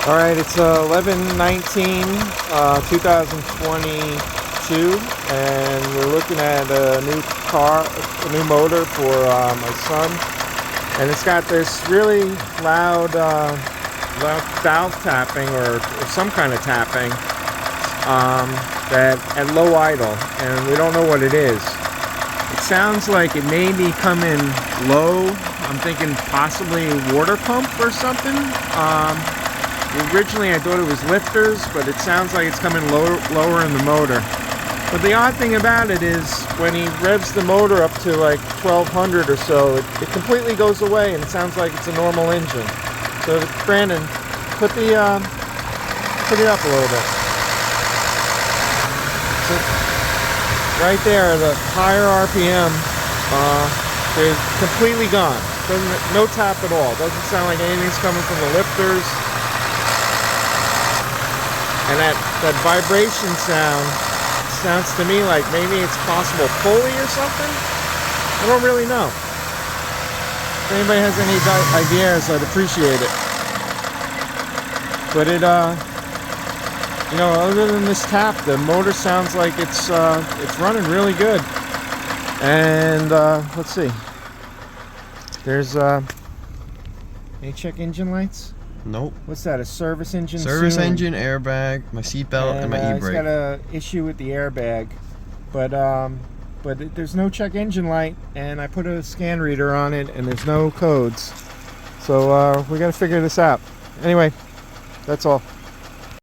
All right, it's 11/19, 2022, and we're looking at a new motor for my son, and it's got this really loud valve tapping or some kind of tapping that at low idle, and we don't know what it is. It sounds like it may be coming low. I'm thinking possibly a water pump or something. Originally I thought it was lifters, but it sounds like it's coming lower in the motor. But the odd thing about it is when he revs the motor up to like 1200 or so, it completely goes away and it sounds like it's a normal engine. So Brandon, put it up a little bit. So right there, the higher RPM, is completely gone. No tap at all. Doesn't sound like anything's coming from the lifters. And that vibration sounds to me like maybe it's possible pulley or something. I don't really know. If anybody has any ideas, I'd appreciate it. But it, other than this tap, the motor sounds like it's running really good. And let's see. There's any check engine lights? Nope. What's that? A service engine? Service engine, airbag, my seatbelt, and my e-brake. It's got a issue with the airbag, but there's no check engine light, and I put a scan reader on it, and there's no codes. So we got to figure this out. Anyway, that's all.